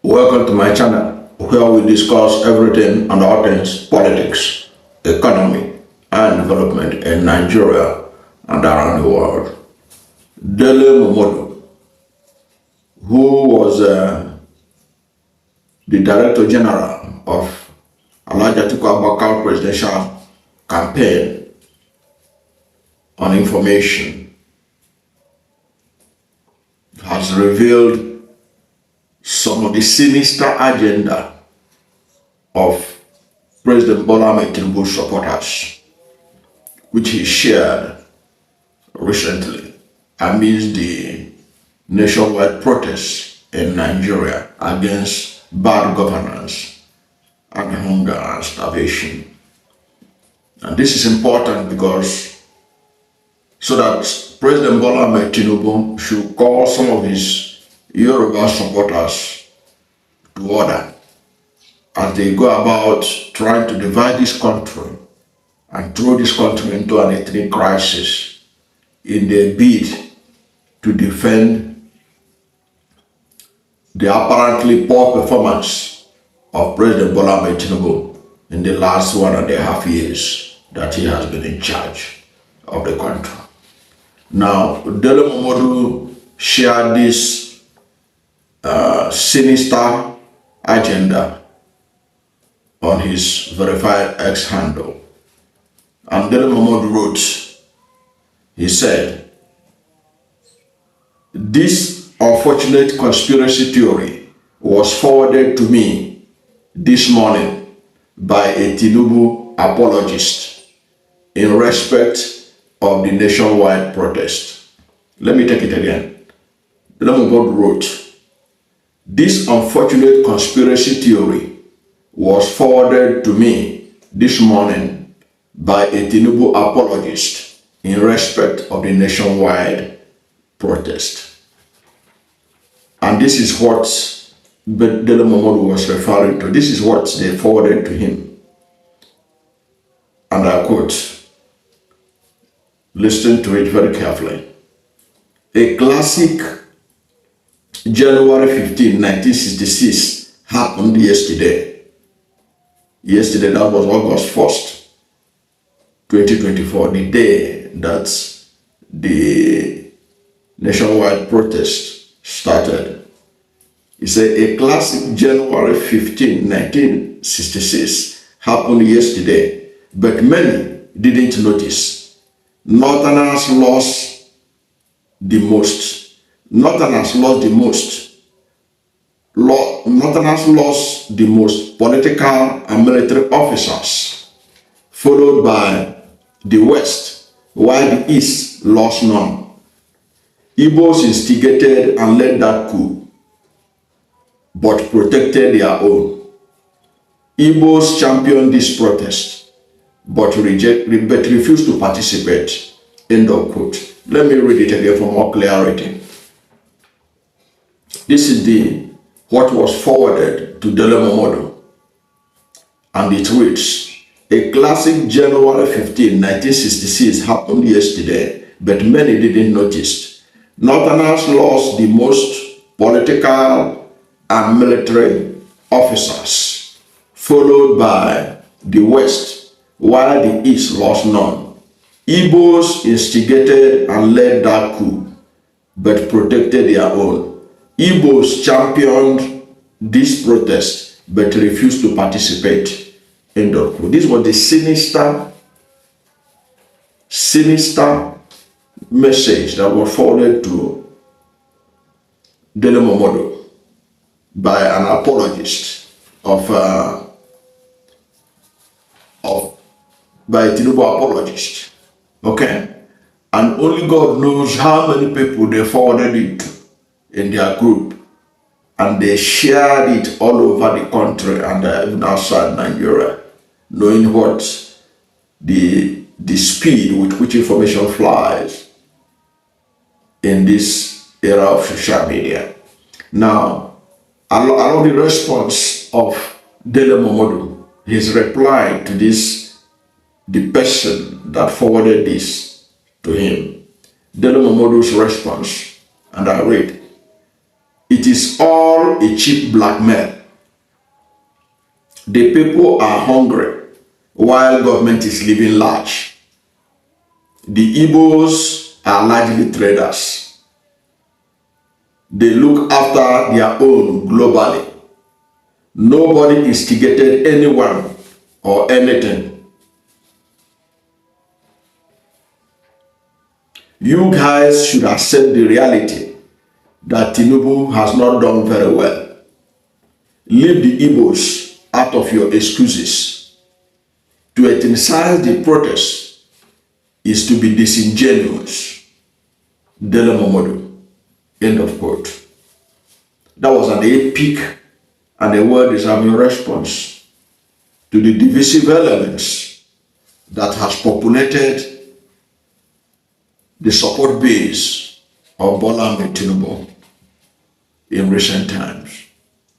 Welcome to my channel, where we discuss everything and all things politics, economy, and development in Nigeria and around the world. Dele Momodu, who was the Director General of Atiku Abubakar presidential campaign on information, has revealed some of the sinister agenda of President Bola Ahmed Tinubu supporters, which he shared recently amidst the nationwide protests in Nigeria against bad governance and hunger and starvation. And this is important because so that President Bola Ahmed Tinubu should call some of his Yoruba supporters to order as they go about trying to divide this country and throw this country into an ethnic crisis in their bid to defend the apparently poor performance of President Bola Ahmed Tinubu in the last 1.5 years that he has been in charge of the country. Now, Dele Momodu shared this sinister agenda on his verified X handle. And Dele Momodu wrote, he said, "This unfortunate conspiracy theory was forwarded to me this morning by a Tinubu apologist in respect of the nationwide protest." Let me take it again. Dele Momodu wrote, "This unfortunate conspiracy theory was forwarded to me this morning by a Tinubu apologist in respect of the nationwide protest." And this is what Dele Momodu was referring to. This is what they forwarded to him. And I quote, listen to it very carefully. "A classic January 15, 1966 happened yesterday. Yesterday, that was August 1st, 2024, the day that the nationwide protest started. He said, "A classic January 15, 1966 happened yesterday, but many didn't notice. Northerners lost the most. Northerners lost the most political and military officers, followed by the West, while the East lost none. Igbos instigated and led that coup, but protected their own. Igbos championed this protest, but refused to participate." End of quote. Let me read it again for more clarity. This is what was forwarded to Dele Momodu, and it reads, "A classic January 15, 1966 happened yesterday, but many didn't notice. Northerners lost the most political and military officers, followed by the West, while the East lost none. Igbos instigated and led that coup, but protected their own. Igbos championed this protest, but refused to participate." End of quote. This was the sinister message that was forwarded to Dele Momodu by an apologist by a Tinubu apologist. Okay? And only God knows how many people they forwarded it to in their group, and they shared it all over the country and even outside Nigeria, knowing what the speed with which information flies in this era of social media. Now, allow the response of Dele Momodu, his reply to the person that forwarded this to him. Dele Momodu's response, and I read, It is all a cheap blackmail. The people are hungry while government is living large. The Igbos are largely traders. They look after their own globally. Nobody instigated anyone or anything. You guys should accept the reality that Tinubu has not done very well. Leave the Igbos out of your excuses. To ethnicize the protest is to be disingenuous. Dele Momodu. End of quote. That was an epic and a well-deserving response to the divisive elements that has populated the support base of Bola Ahmed Tinubu in recent times.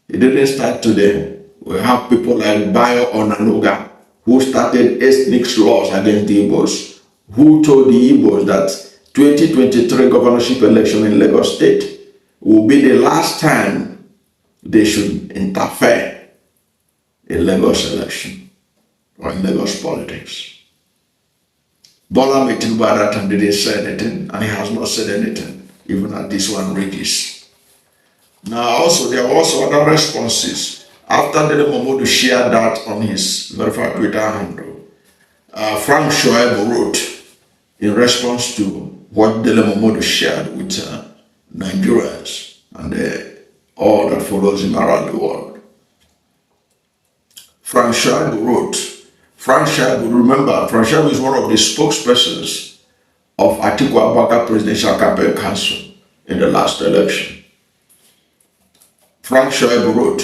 It didn't start today. We have people like Bayo Onanuga who started ethnic slurs against the Igbos, who told the Igbos that 2023 governorship election in Lagos State will be the last time they should interfere in Lagos election or in Lagos politics. Bola Ahmed Tinubu at that time didn't say anything, and he has not said anything, even at this one reaches. Now, also, there were also other responses. After Dele Momodu shared that on his verified Twitter handle, Frank Shoaib wrote in response to what Dele Momodu shared with Nigerians and all that follows him around the world. Frank Shoaib wrote, Frank Shoaib, remember, Frank Shoaib is one of the spokespersons of Atiku Abubakar Presidential Campaign Council in the last election. Frank Shoaib wrote,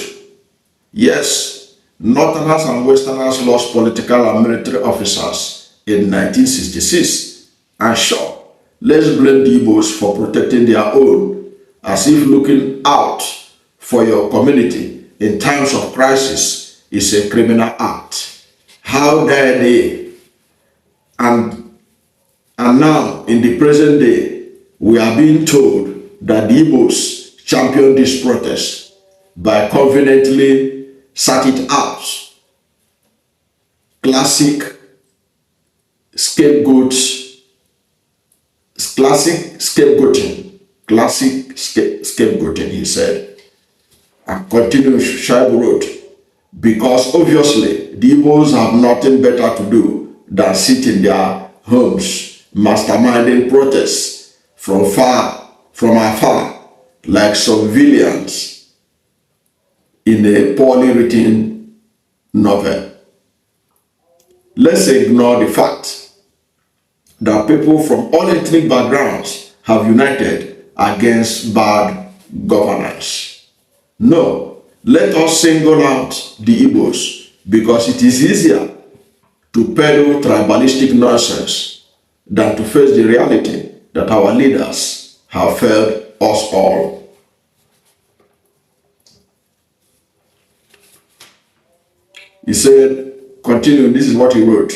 yes, Northerners and Westerners lost political and military officers in 1966. And sure, let's blame the Igbos for protecting their own, as if looking out for your community in times of crisis is a criminal act. How dare they? And now, in the present day, we are being told that the Igbos championed this protest by conveniently sat it out. Classic scapegoating. Classic scapegoating, he said. And continued, Shoaib wrote, because obviously the Igbos have nothing better to do than sit in their homes, masterminding protests from afar, like some villains in a poorly written novel. Let's ignore the fact that people from all ethnic backgrounds have united against bad governance. No, let us single out the Igbos because it is easier to peddle tribalistic nonsense than to face the reality that our leaders have failed us all. He said, continuing, this is what he wrote.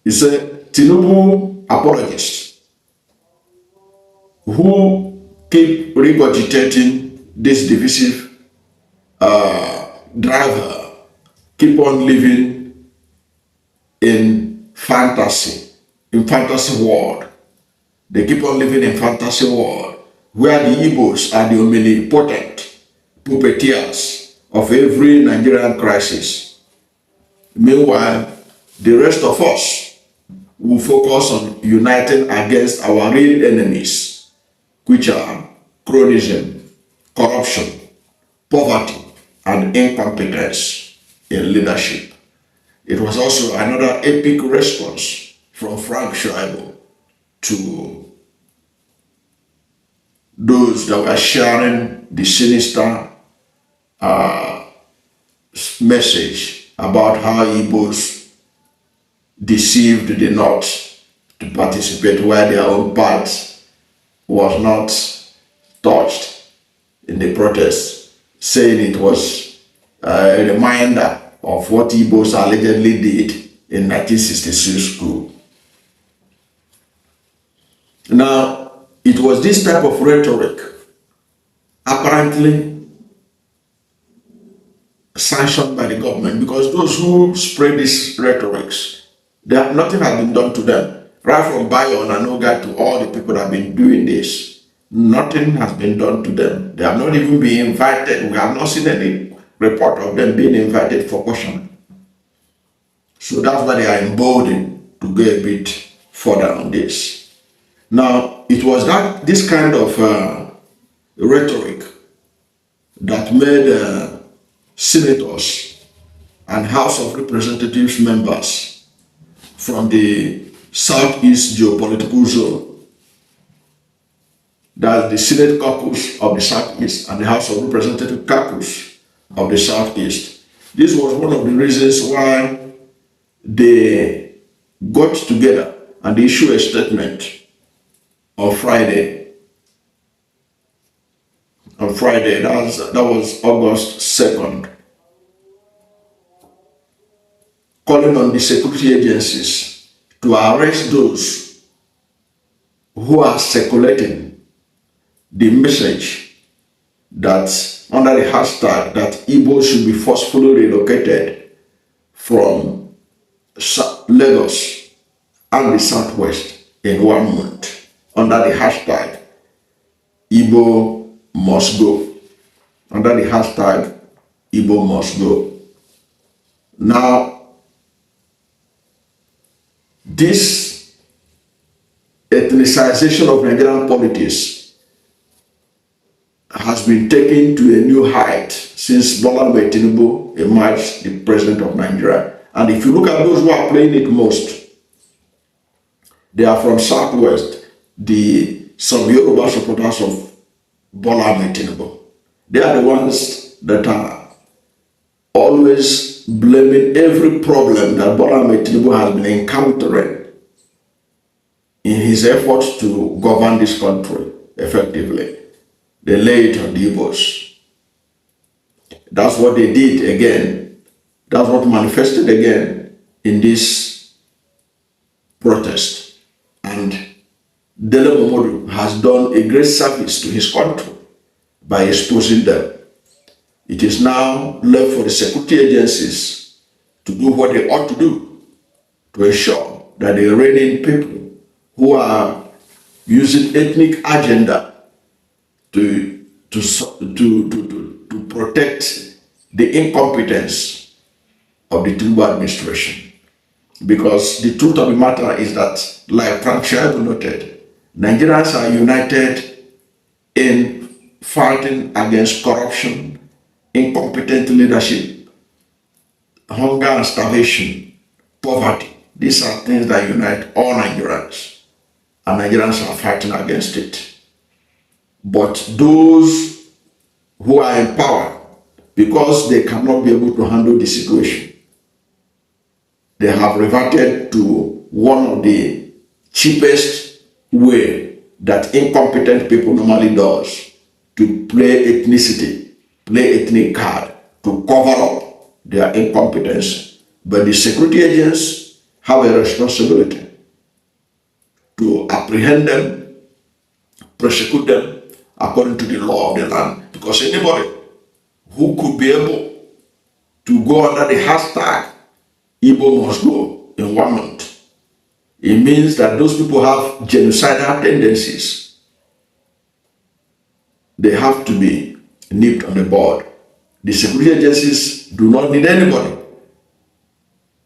He said, Tinubu Apologists who keep regurgitating this divisive driver keep on living in fantasy world. They keep on living in fantasy world where the Igbos are the omnipotent puppeteers of every Nigerian crisis. Meanwhile, the rest of us will focus on uniting against our real enemies, which are cronyism, corruption, poverty, and incompetence in leadership. It was also another epic response from Frank Shoaib to those that were sharing the sinister message about how Igbos deceived the North to participate where their own part was not touched in the protest, saying it was a reminder of what Igbos allegedly did in 1966 coup. Now, it was this type of rhetoric apparently sanctioned by the government, because those who spread these rhetorics, nothing has been done to them. Right from Bayo and Anoga to all the people that have been doing this, nothing has been done to them. They have not even been invited. We have not seen any report of them being invited for questioning. So that's why they are emboldened to go a bit further on this. Now, it was this kind of rhetoric that made senators and House of Representatives members from the Southeast geopolitical zone, that's the Senate caucus of the Southeast and the House of Representatives caucus of the Southeast. This was one of the reasons why they got together and issued a statement on Friday. On Friday, that was August 2nd, calling on the security agencies to arrest those who are circulating the message that under the hashtag that Igbos should be forcefully relocated from Lagos and the Southwest in 1 month, under the hashtag Igbo must go. Under the hashtag Igbo must go. Now, this ethnicization of Nigerian politics has been taken to a new height since Bola Ahmed Tinubu emerged the president of Nigeria. And if you look at those who are playing it most, they are from Southwest, some Yoruba supporters of Bola Ahmed Tinubu. They are the ones that are always blaming every problem that Bola Ahmed Tinubu has been encountering in his efforts to govern this country effectively. They lay it on the Igbos. That's what they did again. That's what manifested again in this protest. And Dele Momodu has done a great service to his country by exposing them. It is now left for the security agencies to do what they ought to do to ensure that the reigning people who are using ethnic agenda to protect the incompetence of the Tinubu administration. Because the truth of the matter is that, like Frank Shaibu noted, Nigerians are united in fighting against corruption, incompetent leadership, hunger and starvation, poverty. These are things that unite all Nigerians, and Nigerians are fighting against it. But those who are in power, because they cannot be able to handle the situation, they have reverted to one of the cheapest way that incompetent people normally does to play ethnicity, play ethnic card, to cover up their incompetence. But the security agents have a responsibility to apprehend them, prosecute them according to the law of the land. Because anybody who could be able to go under the hashtag Igbo must go in 1 month, it means that those people have genocidal tendencies. They have to be nipped on the bud. The security agencies do not need anybody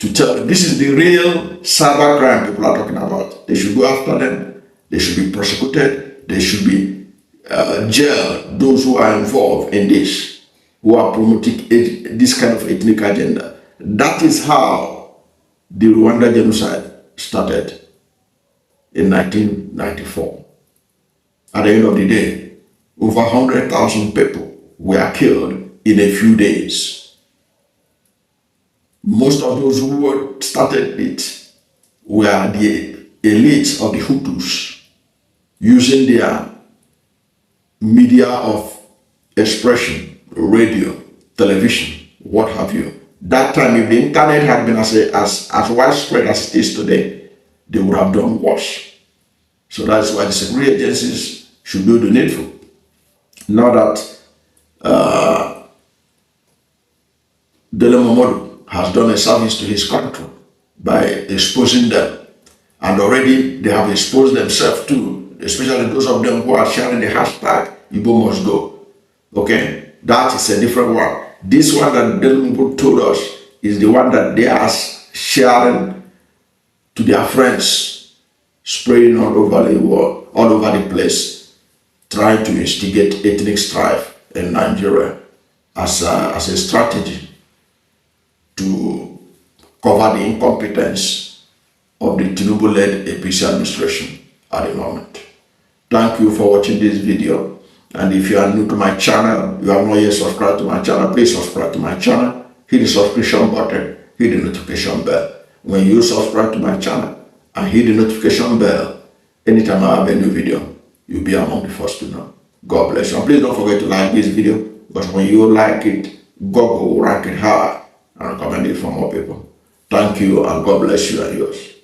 to tell them this is the real cyber crime people are talking about. They should go after them. They should be prosecuted. They should be jailed, those who are involved in this, who are promoting this kind of ethnic agenda. That is how the Rwanda genocide started in 1994. At the end of the day, over 100,000 people were killed in a few days. Most of those who started it were the elites of the Hutus, using their media of expression, radio, television, what have you. That time, if the internet had been as widespread as it is today, they would have done worse. So that's why the security agencies should do the needful. Now that Dele Momodu has done a service to his country by exposing them, and already they have exposed themselves too, especially those of them who are sharing the hashtag Igbo must go. Okay, that is a different one. This one that Dele Momodu told us is the one that they are sharing to their friends, spraying all over the world, all over the place, trying to instigate ethnic strife in Nigeria as a strategy to cover the incompetence of the Tinubu-led APC administration at the moment. Thank you for watching this video. And if you are new to my channel, you have not yet subscribed to my channel, please subscribe to my channel. Hit the subscription button, hit the notification bell. When you subscribe to my channel and hit the notification bell, anytime I have a new video, you'll be among the first to know. God bless you. And please don't forget to like this video, because when you like it, Google will rank it high and recommend it for more people. Thank you, and God bless you and yours.